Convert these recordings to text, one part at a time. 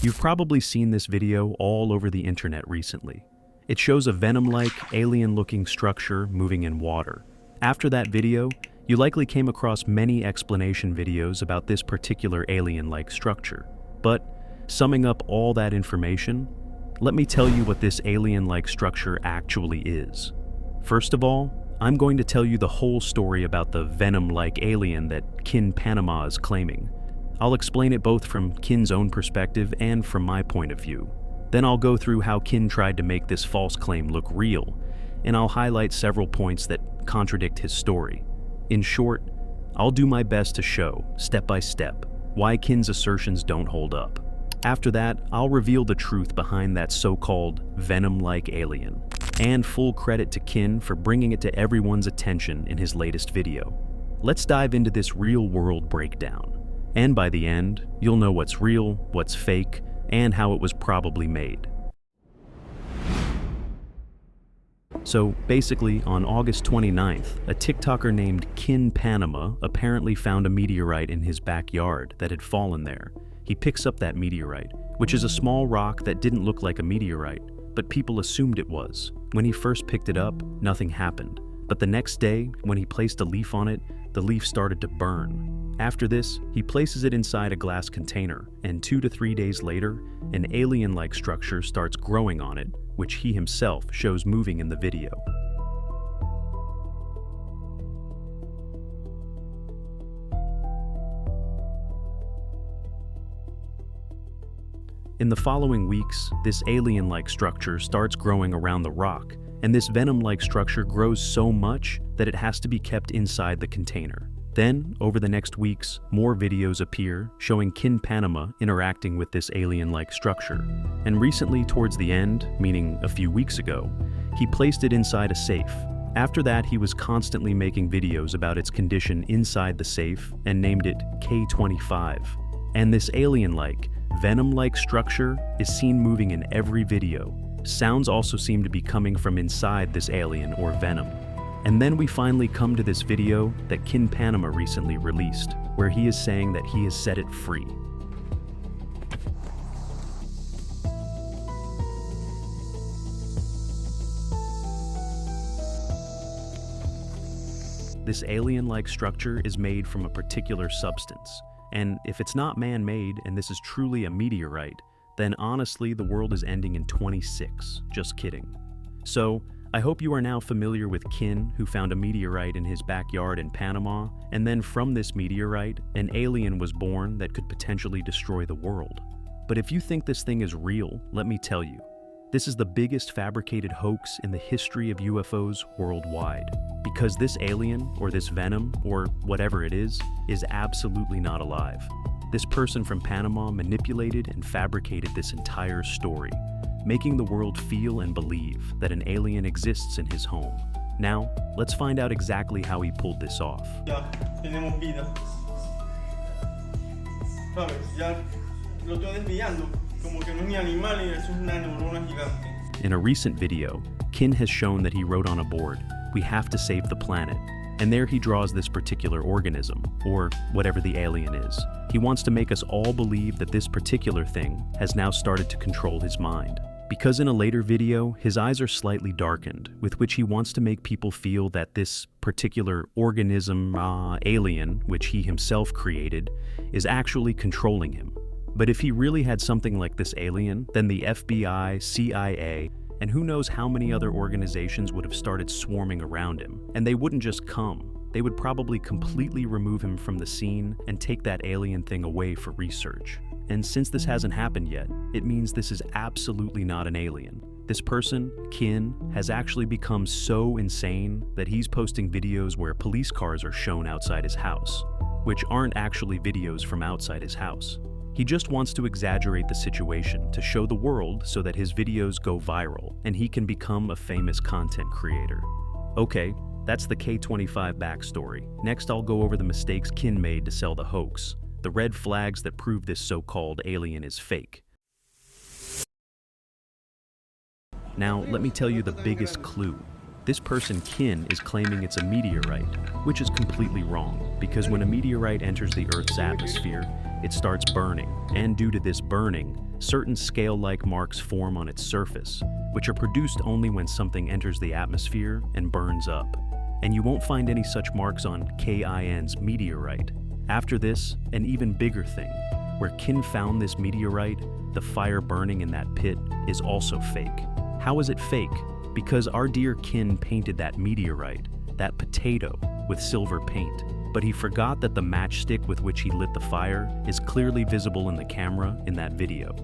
You've probably seen this video all over the internet recently. It shows a venom-like, alien-looking structure moving in water. After that video, you likely came across many explanation videos about this particular alien-like structure. But, summing up all that information, let me tell you what this alien-like structure actually is. First of all, I'm going to tell you the whole story about the venom-like alien that Kin Panama is claiming. I'll explain it both from Kin's own perspective and from my point of view. Then I'll go through how Kin tried to make this false claim look real, and I'll highlight several points that contradict his story. In short, I'll do my best to show, step by step, why Kin's assertions don't hold up. After that, I'll reveal the truth behind that so-called venom-like alien. And full credit to Kin for bringing it to everyone's attention in his latest video. Let's dive into this real-world breakdown. And by the end, you'll know what's real, what's fake, and how it was probably made. So basically, on August 29th, a TikToker named Kin Panama apparently found a meteorite in his backyard that had fallen there. He picks up that meteorite, which is a small rock that didn't look like a meteorite, but people assumed it was. When he first picked it up, nothing happened. But the next day, when he placed a leaf on it, the leaf started to burn. After this, he places it inside a glass container, and 2 to 3 days later, an alien-like structure starts growing on it, which he himself shows moving in the video. In the following weeks, this alien-like structure starts growing around the rock, and this venom-like structure grows so much that it has to be kept inside the container. Then, over the next weeks, more videos appear showing Kin Panama interacting with this alien-like structure. And recently, towards the end, meaning a few weeks ago, he placed it inside a safe. After that, he was constantly making videos about its condition inside the safe and named it K25. And this alien-like, venom-like structure is seen moving in every video. Sounds also seem to be coming from inside this alien or venom. And then we finally come to this video that Kin Panama recently released, where he is saying that he has set it free. This alien-like structure is made from a particular substance. And if it's not man-made and this is truly a meteorite, then honestly the world is ending in 26. Just kidding. So, I hope you are now familiar with Kin, who found a meteorite in his backyard in Panama, and then from this meteorite, an alien was born that could potentially destroy the world. But if you think this thing is real, let me tell you, this is the biggest fabricated hoax in the history of UFOs worldwide. Because this alien, or this venom, or whatever it is absolutely not alive. This person from Panama manipulated and fabricated this entire story, making the world feel and believe that an alien exists in his home. Now, let's find out exactly how he pulled this off. Ya tenemos vida. ¿Sabes? Ya lo estoy desviando, como que no es ni animal y eso es una neurona gigante. In a recent video, Kin has shown that he wrote on a board, "We have to save the planet." And there he draws this particular organism, or whatever the alien is. He wants to make us all believe that this particular thing has now started to control his mind. Because in a later video, his eyes are slightly darkened, with which he wants to make people feel that this particular organism, alien, which he himself created, is actually controlling him. But if he really had something like this alien, then the FBI, CIA, and who knows how many other organizations would have started swarming around him. And they wouldn't just come. They would probably completely remove him from the scene and take that alien thing away for research. And since this hasn't happened yet, it means this is absolutely not an alien. This person, Kin, has actually become so insane that he's posting videos where police cars are shown outside his house, which aren't actually videos from outside his house. He just wants to exaggerate the situation to show the world so that his videos go viral and he can become a famous content creator. Okay, that's the K25 backstory. Next, I'll go over the mistakes Kin made to sell the hoax, the red flags that prove this so-called alien is fake. Now, let me tell you the biggest clue. This person, Kin, is claiming it's a meteorite, which is completely wrong, because when a meteorite enters the Earth's atmosphere, it starts burning, and due to this burning, certain scale-like marks form on its surface, which are produced only when something enters the atmosphere and burns up. And you won't find any such marks on KIN's meteorite. After this, an even bigger thing. Where Kin found this meteorite, the fire burning in that pit is also fake. How is it fake? Because our dear Kin painted that meteorite, that potato, with silver paint. But he forgot that the matchstick with which he lit the fire is clearly visible in the camera in that video.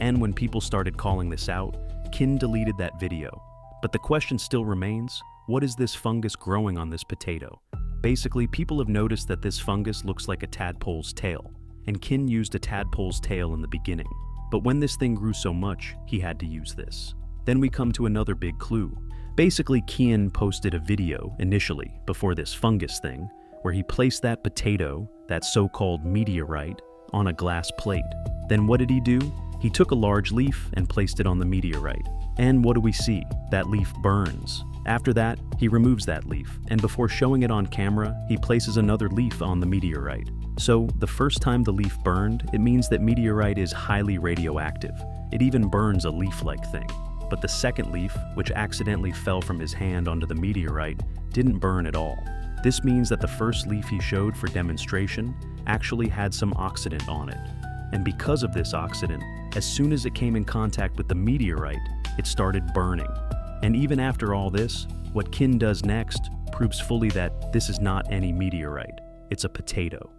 And when people started calling this out, Kin deleted that video. But the question still remains, what is this fungus growing on this potato? Basically, people have noticed that this fungus looks like a tadpole's tail, and Kin used a tadpole's tail in the beginning. But when this thing grew so much, he had to use this. Then we come to another big clue. Basically, Kin posted a video initially, before this fungus thing, where he placed that potato, that so-called meteorite, on a glass plate. Then what did he do? He took a large leaf and placed it on the meteorite. And what do we see? That leaf burns. After that, he removes that leaf, and before showing it on camera, he places another leaf on the meteorite. So, the first time the leaf burned, it means that meteorite is highly radioactive. It even burns a leaf-like thing. But the second leaf, which accidentally fell from his hand onto the meteorite, didn't burn at all. This means that the first leaf he showed for demonstration actually had some oxidant on it. And because of this oxidant, as soon as it came in contact with the meteorite, it started burning. And even after all this, what Kin does next proves fully that this is not any meteorite, it's a potato.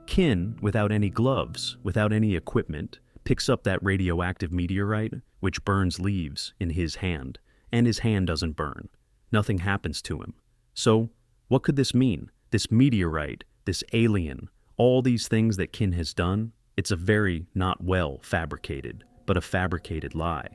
Kin, without any gloves, without any equipment, picks up that radioactive meteorite, which burns leaves, in his hand, and his hand doesn't burn. Nothing happens to him. So, what could this mean? This meteorite, this alien, all these things that Kin has done, it's a very not well fabricated, but a fabricated lie.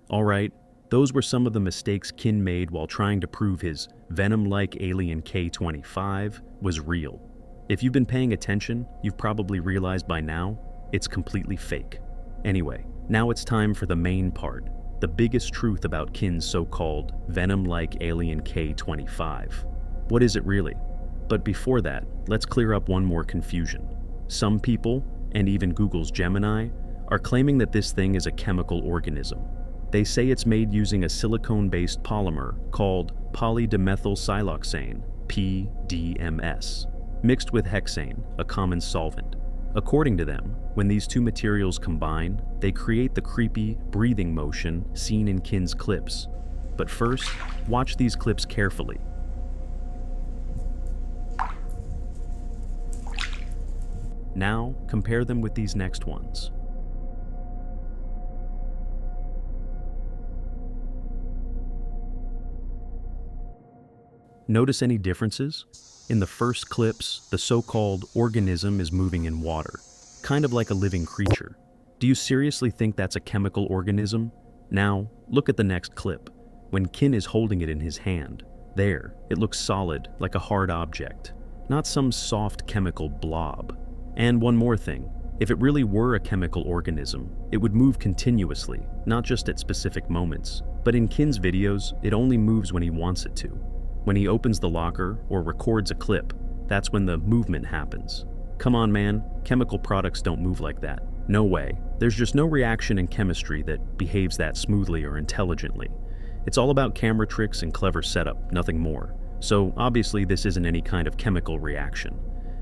Alright, those were some of the mistakes Kin made while trying to prove his venom-like alien K25 was real. If you've been paying attention, you've probably realized by now, it's completely fake. Anyway, now it's time for the main part, the biggest truth about Kin's so-called venom-like alien K25. What is it really? But before that, let's clear up one more confusion. Some people, and even Google's Gemini, are claiming that this thing is a chemical organism. They say it's made using a silicone-based polymer called polydimethylsiloxane, PDMS, mixed with hexane, a common solvent. According to them, when these two materials combine, they create the creepy, breathing motion seen in Kin's clips. But first, watch these clips carefully. Now, compare them with these next ones. Notice any differences? In the first clips, the so-called organism is moving in water, kind of like a living creature. Do you seriously think that's a chemical organism? Now, look at the next clip. When Kin is holding it in his hand, there, it looks solid, like a hard object, not some soft chemical blob. And one more thing, if it really were a chemical organism, it would move continuously, not just at specific moments. But in Kin's videos, it only moves when he wants it to. When he opens the locker or records a clip, that's when the movement happens. Come on, man, chemical products don't move like that. No way. There's just no reaction in chemistry that behaves that smoothly or intelligently. It's all about camera tricks and clever setup, nothing more. So obviously this isn't any kind of chemical reaction.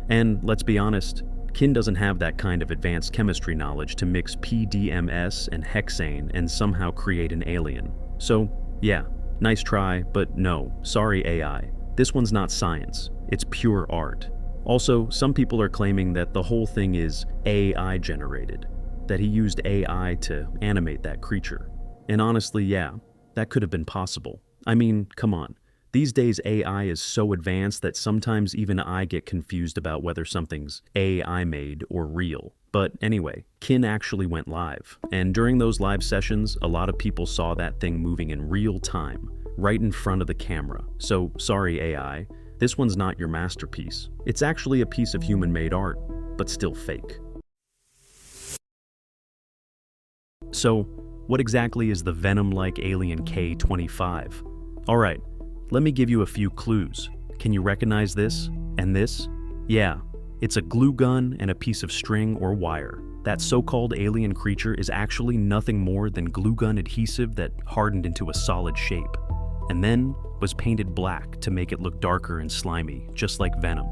And let's be honest, Kin doesn't have that kind of advanced chemistry knowledge to mix PDMS and hexane and somehow create an alien. So, yeah, nice try, but no, sorry AI. This one's not science, it's pure art. Also, some people are claiming that the whole thing is AI generated, that he used AI to animate that creature. And honestly, yeah, that could have been possible. I mean, come on. These days AI is so advanced that sometimes even I get confused about whether something's AI made or real. But anyway, Kin actually went live, and during those live sessions, a lot of people saw that thing moving in real time, right in front of the camera. So, sorry AI, this one's not your masterpiece. It's actually a piece of human-made art, but still fake. So, what exactly is the venom-like alien K25? Alright, let me give you a few clues. Can you recognize this? And this? Yeah, it's a glue gun and a piece of string or wire. that so-called alien creature is actually nothing more than glue gun adhesive that hardened into a solid shape, and then was painted black to make it look darker and slimy, just like venom.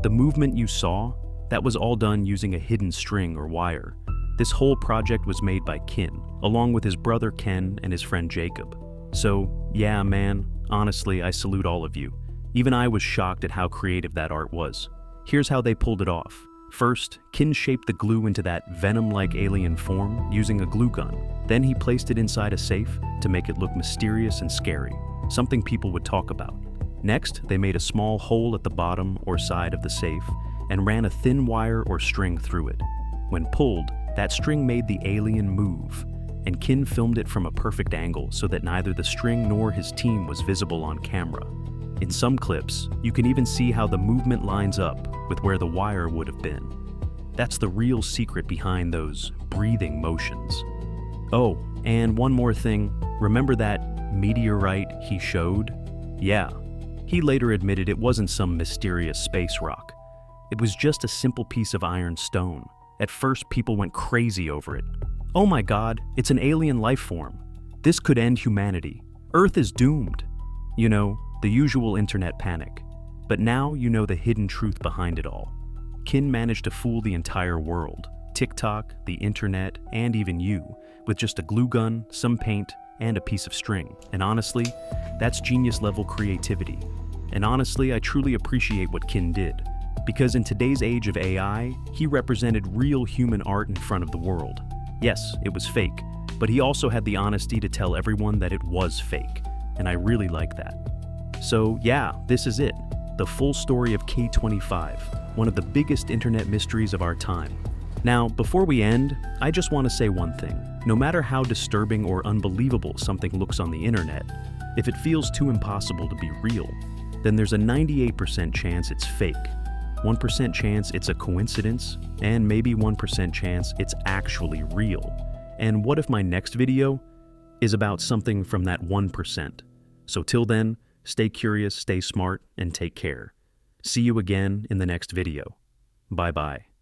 The movement you saw, that was all done using a hidden string or wire. This whole project was made by Kin, along with his brother Ken and his friend Jacob. So, yeah, man, honestly, I salute all of you. Even I was shocked at how creative that art was. Here's how they pulled it off. First, Kin shaped the glue into that venom-like alien form using a glue gun. Then he placed it inside a safe to make it look mysterious and scary, something people would talk about. Next, they made a small hole at the bottom or side of the safe and ran a thin wire or string through it. When pulled, that string made the alien move, and Kin filmed it from a perfect angle so that neither the string nor his team was visible on camera. In some clips, you can even see how the movement lines up with where the wire would have been. That's the real secret behind those breathing motions. Oh, and one more thing, remember that meteorite he showed? Yeah, he later admitted it wasn't some mysterious space rock. It was just a simple piece of iron stone. At first, people went crazy over it. Oh my God, it's an alien life form. This could end humanity. Earth is doomed. You know, the usual internet panic. But now you know the hidden truth behind it all. Kin managed to fool the entire world, TikTok, the internet, and even you, with just a glue gun, some paint, and a piece of string. And honestly, that's genius-level creativity. And honestly, I truly appreciate what Kin did. Because in today's age of AI, he represented real human art in front of the world. Yes, it was fake, but he also had the honesty to tell everyone that it was fake, and I really like that. So yeah, this is it, the full story of K25, one of the biggest internet mysteries of our time. Now, before we end, I just want to say one thing. No matter how disturbing or unbelievable something looks on the internet, if it feels too impossible to be real, then there's a 98% chance it's fake. 1% chance it's a coincidence, and maybe 1% chance it's actually real. And what if my next video is about something from that 1%? So till then, stay curious, stay smart, and take care. See you again in the next video. Bye-bye.